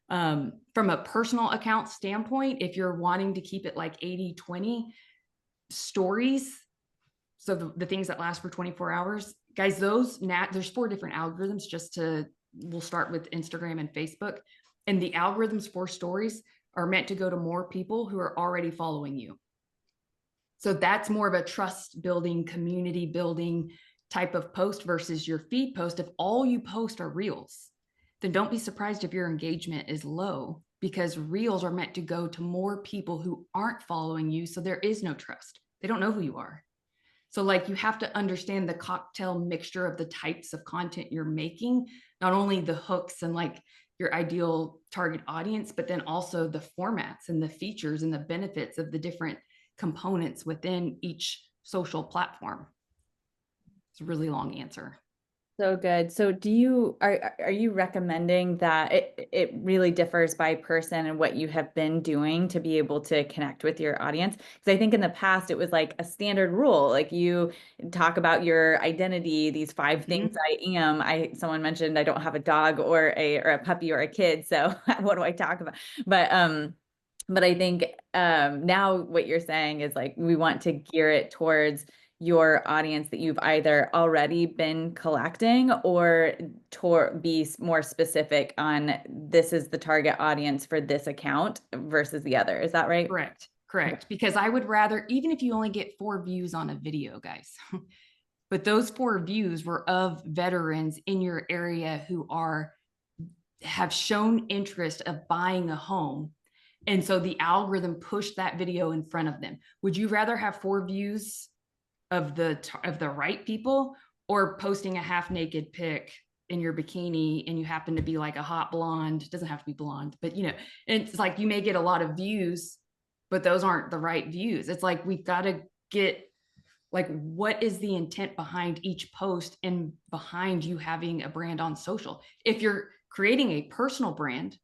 From a personal account standpoint, if you're wanting to keep it like 80-20 stories, so the things that last for 24 hours, guys, there's 4 different algorithms. We'll start with Instagram and Facebook, and the algorithms for stories are meant to go to more people who are already following you. So that's more of a trust building, community building type of post versus your feed post. If all you post are reels, then don't be surprised if your engagement is low, because reels are meant to go to more people who aren't following you. So there is no trust. They don't know who you are. So like you have to understand the cocktail mixture of the types of content you're making, not only the hooks and like your ideal target audience, but then also the formats and the features and the benefits of the different components within each social platform. It's a really long answer. So good. So are you recommending that it really differs by person and what you have been doing to be able to connect with your audience? Because I think in the past it was like a standard rule, like you talk about your identity, these 5 things I am. Someone mentioned I don't have a dog or a puppy or a kid, so what do I talk about? But I think now what you're saying is like we want to gear it towards your audience that you've either already been collecting or to be more specific on this is the target audience for this account versus the other. Is that right? Correct. Correct. Because I would rather, even if you only get 4 views on a video, guys, but those 4 views were of veterans in your area who have shown interest of buying a home. And so the algorithm pushed that video in front of them. Would you rather have 4 views of the right people, or posting a half naked pic in your bikini and you happen to be like a hot blonde? It doesn't have to be blonde, but it's like you may get a lot of views, but those aren't the right views. It's like we've got to get like, what is the intent behind each post and behind you having a brand on social? If you're creating a personal brand,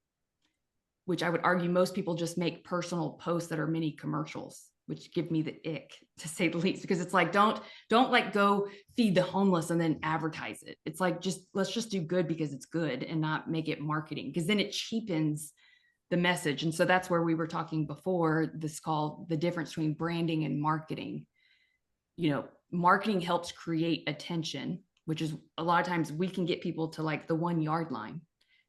which I would argue most people just make personal posts that are mini commercials, which give me the ick, to say the least, because it's like, don't like go feed the homeless and then advertise it. It's like, let's just do good because it's good and not make it marketing, because then it cheapens the message. And so that's where we were talking before this call, the difference between branding and marketing. Marketing helps create attention, which is a lot of times we can get people to like the 1 yard line,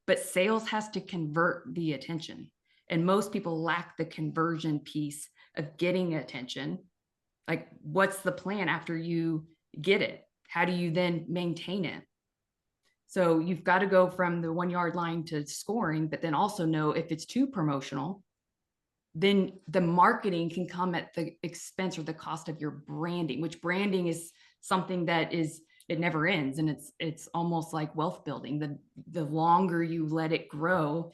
but sales has to convert the attention. And most people lack the conversion piece of getting attention. Like, what's the plan after you get it? How do you then maintain it? So you've got to go from the 1 yard line to scoring, but then also know if it's too promotional, then the marketing can come at the expense or the cost of your branding, which branding is something that it never ends. And it's almost like wealth building. The longer you let it grow,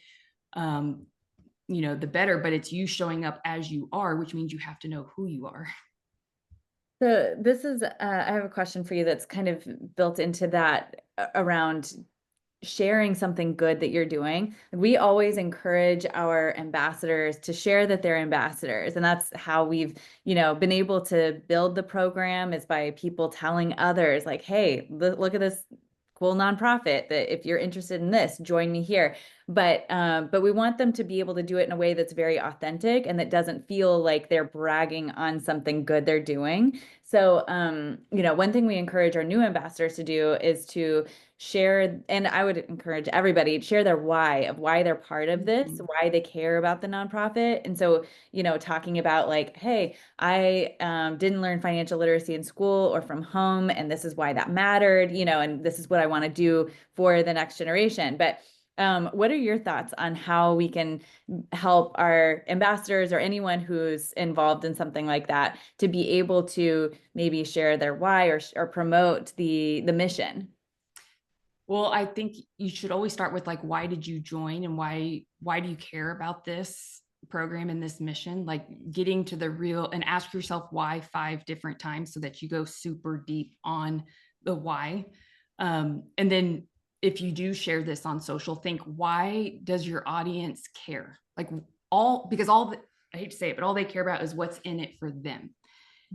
the better, but it's you showing up as you are, which means you have to know who you are. So this is, I have a question for you that's kind of built into that around sharing something good that you're doing. We always encourage our ambassadors to share that they're ambassadors. And that's how we've, been able to build the program, is by people telling others like, hey, look at this cool nonprofit, that if you're interested in this, join me here. But we want them to be able to do it in a way that's very authentic and that doesn't feel like they're bragging on something good they're doing. So, one thing we encourage our new ambassadors to do is to share, and I would encourage everybody to share their why, of why they're part of this, Mhm. why they care about the nonprofit. And so, talking about like, hey, I didn't learn financial literacy in school or from home, and this is why that mattered, and this is what I want to do for the next generation. But what are your thoughts on how we can help our ambassadors or anyone who's involved in something like that to be able to maybe share their why, or promote the mission? Well, I think you should always start with like, why did you join, and why do you care about this program and this mission? Like getting to the real, and ask yourself why 5 different times so that you go super deep on the why. And then if you do share this on social, think, why does your audience care? Like because I hate to say it, but all they care about is what's in it for them.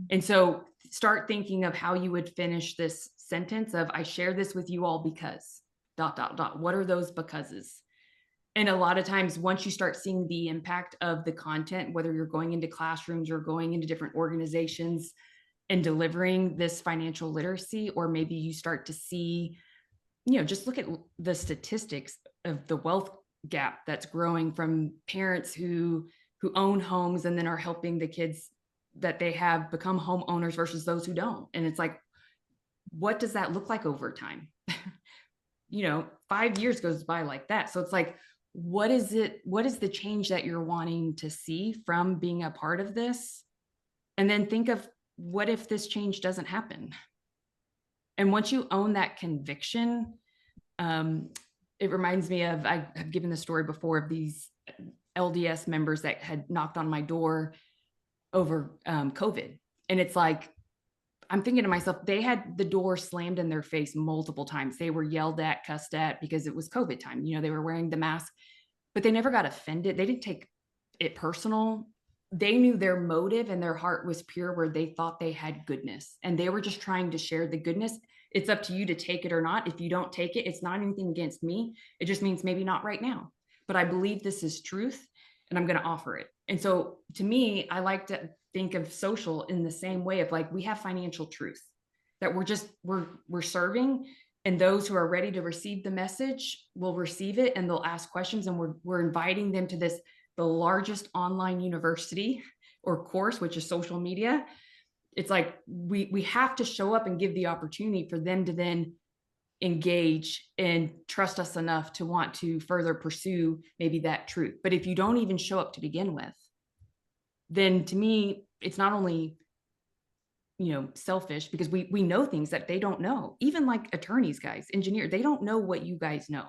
And so start thinking of how you would finish this sentence of, I share this with you all because dot, dot, dot. What are those becauses? And a lot of times, once you start seeing the impact of the content, whether you're going into classrooms or going into different organizations and delivering this financial literacy, or maybe you start to see, just look at the statistics of the wealth gap that's growing from parents who own homes and then are helping the kids that they have become homeowners versus those who don't. And it's like, what does that look like over time? 5 years goes by like that. So it's like, what is the change that you're wanting to see from being a part of this? And then think of, what if this change doesn't happen? And once you own that conviction, um, it reminds me of, I've given the story before of these LDS members that had knocked on my door over COVID. And it's like, I'm thinking to myself, they had the door slammed in their face multiple times. They were yelled at, cussed at, because it was COVID time. They were wearing the mask, but they never got offended. They didn't take it personal. They knew their motive and their heart was pure, where they thought they had goodness and they were just trying to share the goodness. It's up to you to take it or not. If you don't take it, it's not anything against me. It just means maybe not right now. But I believe this is truth and I'm going to offer it. And so to me, I like to think of social in the same way of like, we have financial truth that we're serving, and those who are ready to receive the message will receive it and they'll ask questions, and we're inviting them to this, the largest online university or course, which is social media. It's like we have to show up and give the opportunity for them to then engage and trust us enough to want to further pursue maybe that truth. But if you don't even show up to begin with, then to me, it's not only selfish, because we know things that they don't know. Even like attorneys, guys, engineers, they don't know what you guys know,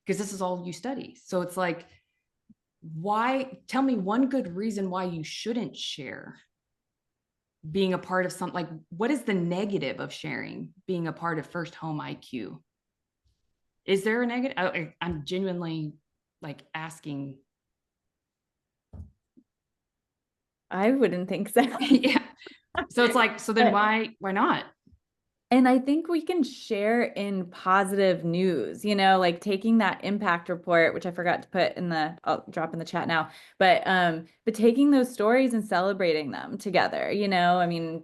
because this is all you study. So it's like, why, tell me one good reason why you shouldn't share being a part of something. Like, what is the negative of sharing being a part of First Home IQ? Is there a negative? I'm genuinely like asking. I wouldn't think so. Yeah. So it's like, so then But why not? And I think we can share in positive news, like taking that impact report, which I forgot to put I'll drop in the chat now, but taking those stories and celebrating them together, I mean,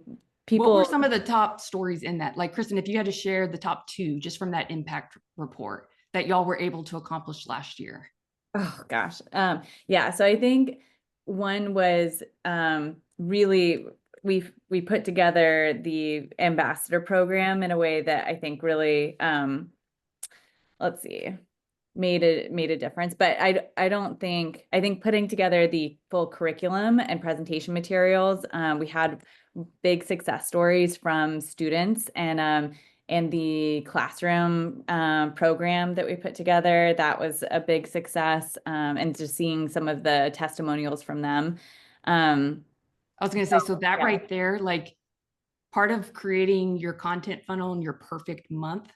What were people, some of the top stories in that? Like, Kristen, if you had to share the top 2 just from that impact report that y'all were able to accomplish last year. oh gosh. Yeah, so I think one was really, we put together the ambassador program in a way that I think really, let's see, made a difference. But I don't think, I think putting together the full curriculum and presentation materials, we had big success stories from students, and the classroom program that we put together, that was a big success, and just seeing some of the testimonials from them. Um, I was going to so say, so that yeah. right there, like, part of creating your content funnel and your perfect month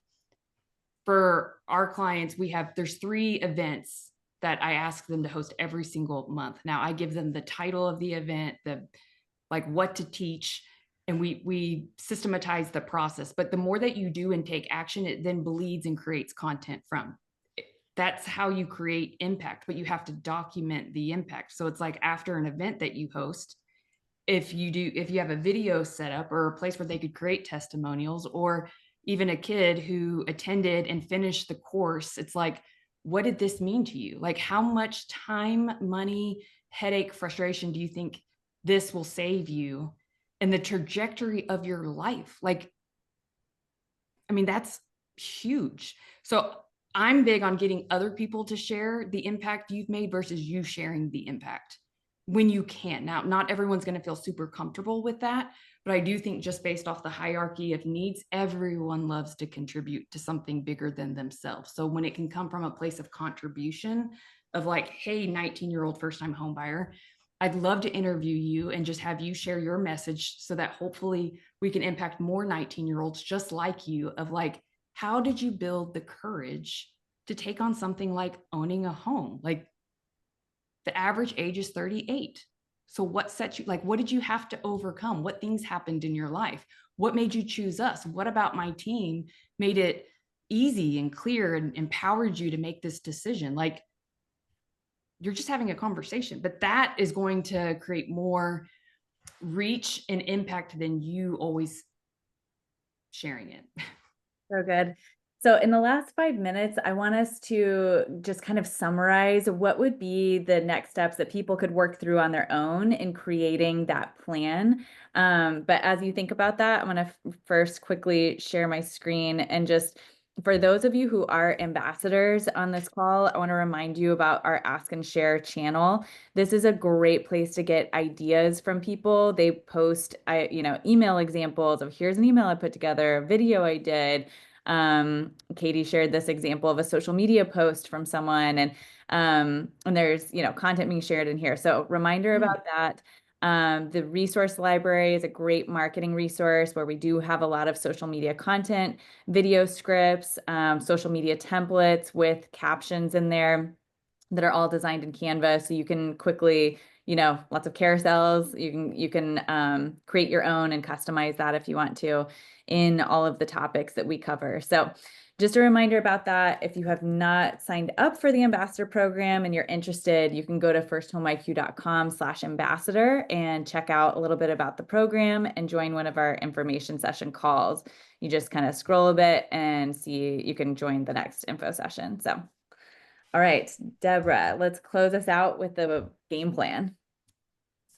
for our clients, there's 3 events that I ask them to host every single month. Now I give them the title of the event, like what to teach, and we systematize the process. But the more that you do and take action, it then bleeds and creates content from. That's how you create impact, but you have to document the impact. So it's like after an event that you host, if you have a video set up or a place where they could create testimonials, or even a kid who attended and finished the course, it's like, what did this mean to you? Like, how much time, money, headache, frustration do you think this will save you and the trajectory of your life? Like, I mean, that's huge. So I'm big on getting other people to share the impact you've made versus you sharing the impact when you can. Now, not everyone's going to feel super comfortable with that, but I do think just based off the hierarchy of needs, everyone loves to contribute to something bigger than themselves. So when it can come from a place of contribution of like, hey, 19-year-old first-time home buyer, I'd love to interview you and just have you share your message so that hopefully we can impact more 19-year-olds just like you, of like, how did you build the courage to take on something like owning a home? Like, the average age is 38. So what set you, like, what did you have to overcome? What things happened in your life? What made you choose us? What about my team made it easy and clear and empowered you to make this decision? Like, you're just having a conversation, but that is going to create more reach and impact than you always sharing it. So good. So in the last 5 minutes, I want us to just kind of summarize what would be the next steps that people could work through on their own in creating that plan. But as you think about that, I'm going to first quickly share my screen, and just for those of you who are ambassadors on this call, I want to remind you about our Ask and Share channel. This is a great place to get ideas from people. They post, email examples of, here's an email I put together, a video I did. Katie shared this example of a social media post from someone, and there's, content being shared in here. So reminder about that. The resource library is a great marketing resource where we do have a lot of social media content, video scripts, social media templates with captions in there that are all designed in Canva. So you can quickly, lots of carousels. You can create your own and customize that if you want to in all of the topics that we cover. So just a reminder about that. If you have not signed up for the ambassador program and you're interested, you can go to firsthomeIQ.com/ambassador and check out a little bit about the program and join one of our information session calls. You just kind of scroll a bit and see, you can join the next info session. So, all right, Deborah, let's close us out with the game plan.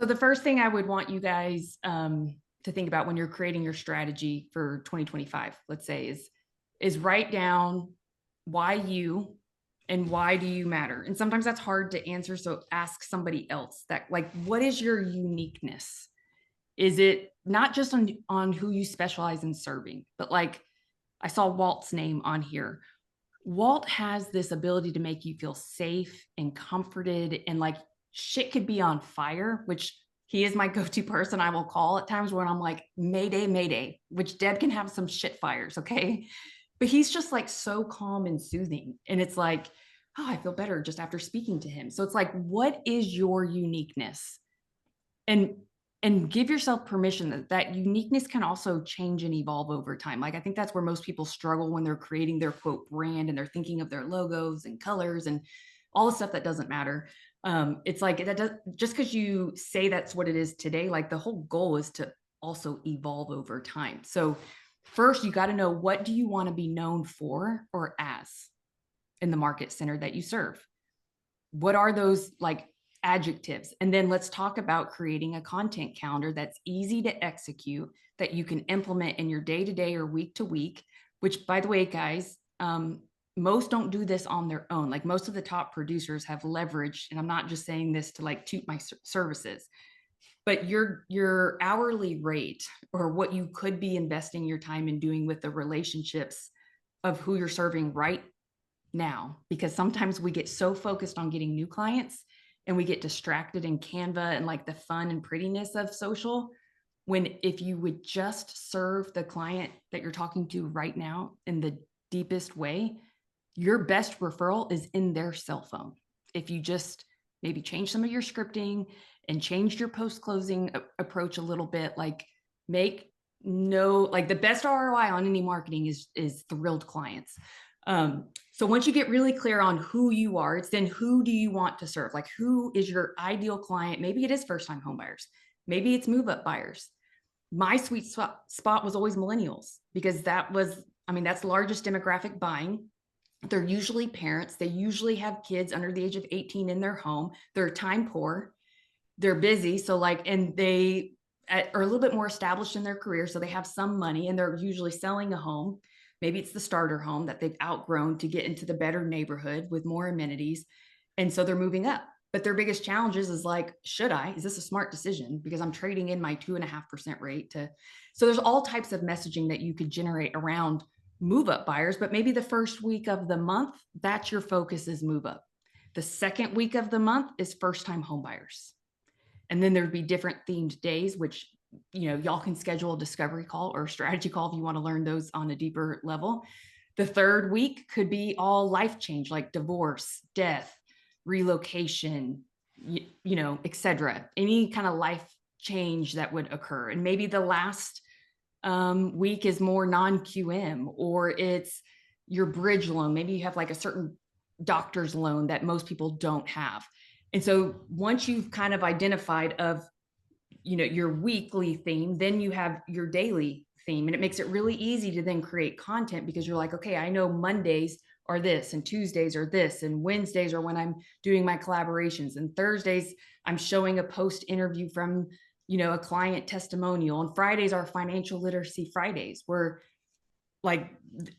So the first thing I would want you guys to think about when you're creating your strategy for 2025, let's say, is write down why you and why do you matter. And sometimes that's hard to answer. So ask somebody else that, like, what is your uniqueness? Is it not just on who you specialize in serving, but like I saw Walt's name on here. Walt has this ability to make you feel safe and comforted, and like shit could be on fire, which he is my go-to person I will call at times when I'm like, Mayday, Mayday, which Deb can have some shit fires, okay? But he's just like so calm and soothing. And it's like, oh, I feel better just after speaking to him. So it's like, what is your uniqueness? And give yourself permission that uniqueness can also change and evolve over time. Like, I think that's where most people struggle when they're creating their quote brand and they're thinking of their logos and colors and all the stuff that doesn't matter. It's like that does, just because you say that's what it is today, like the whole goal is to also evolve over time. So first, you got to know, what do you want to be known for or as in the market center that you serve? What are those like adjectives? And then let's talk about creating a content calendar that's easy to execute, that you can implement in your day-to-day or week-to-week, which, by the way, guys, most don't do this on their own. Like, most of the top producers have leveraged, and I'm not just saying this to like toot my services, but your hourly rate, or what you could be investing your time in doing with the relationships of who you're serving right now, because sometimes we get so focused on getting new clients and we get distracted in Canva and like the fun and prettiness of social, when if you would just serve the client that you're talking to right now and the deepest way, your best referral is in their cell phone. If you just maybe change some of your scripting and change your post-closing approach a little bit, like make like the best ROI on any marketing is thrilled clients. So once you get really clear on who you are, it's then who do you want to serve? Like who is your ideal client? Maybe it is first-time home buyers. Maybe it's move-up buyers. My sweet spot was always millennials because that was, I mean, that's the largest demographic buying. They're usually parents. They usually have kids under the age of 18 in their home. They're time poor. They're busy. So like, and they are a little bit more established in their career. So they have some money and they're usually selling a home. Maybe it's the starter home that they've outgrown to get into the better neighborhood with more amenities. And so they're moving up. But their biggest challenges is like, is this a smart decision? Because I'm trading in my 2.5% rate to, so there's all types of messaging that you could generate around move up buyers, but maybe the first week of the month, that's your focus is move up. The second week of the month is first time home buyers. And then there'd be different themed days, which, you know, y'all can schedule a discovery call or a strategy call if you want to learn those on a deeper level. The third week could be all life change, like divorce, death, relocation, you know, etc. Any kind of life change that would occur. And maybe the last week is more non-QM, or it's your bridge loan. Maybe you have like a certain doctor's loan that most people don't have. And so once you've kind of identified of, you know, your weekly theme, then you have your daily theme, and it makes it really easy to then create content because you're like, okay, I know Mondays are this and Tuesdays are this and Wednesdays are when I'm doing my collaborations and Thursdays I'm showing a post interview from, you know, a client testimonial, and Fridays are financial literacy Fridays, where like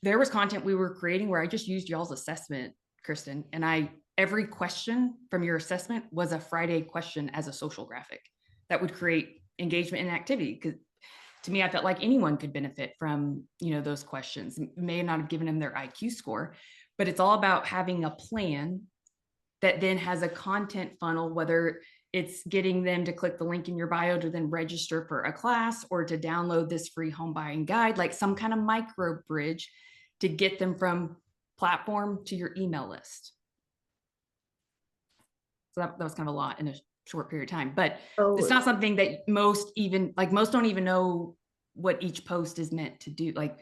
there was content we were creating where I just used y'all's assessment, Kristen, and every question from your assessment was a Friday question as a social graphic that would create engagement and activity. Because to me, I felt like anyone could benefit from, you know, those questions. May not have given them their IQ score, but it's all about having a plan that then has a content funnel, whether it's getting them to click the link in your bio to then register for a class or to download this free home buying guide, like some kind of micro bridge to get them from platform to your email list. So that was kind of a lot in a short period of time, but it's not something that most don't even know what each post is meant to do. Like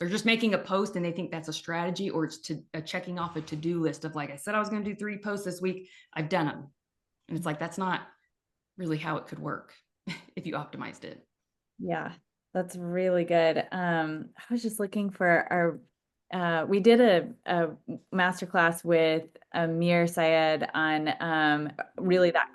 they're just making a post and they think that's a strategy, or it's checking off a to-do list of like, I said I was going to do 3 posts this week. I've done them. And it's like, that's not really how it could work if you optimized it. Yeah, that's really good. I was just looking for we did a masterclass with Amir Syed on really that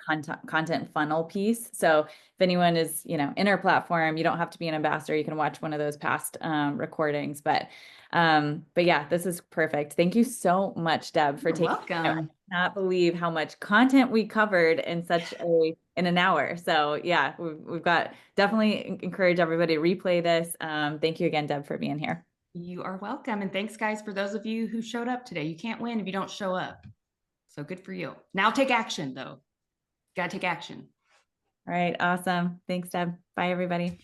content funnel piece. So if anyone is, you know, in our platform, you don't have to be an ambassador. You can watch one of those past recordings. But yeah, this is perfect. Thank you so much, Deb, for You're taking. welcome. I cannot believe how much content we covered in in an hour. So yeah, we've got definitely encourage everybody to replay this. Thank you again, Deb, for being here. You are welcome. And thanks, guys, for those of you who showed up today. You can't win if you don't show up. So good for you. Now take action, though. Got to take action. All right. Awesome. Thanks, Deb. Bye, everybody.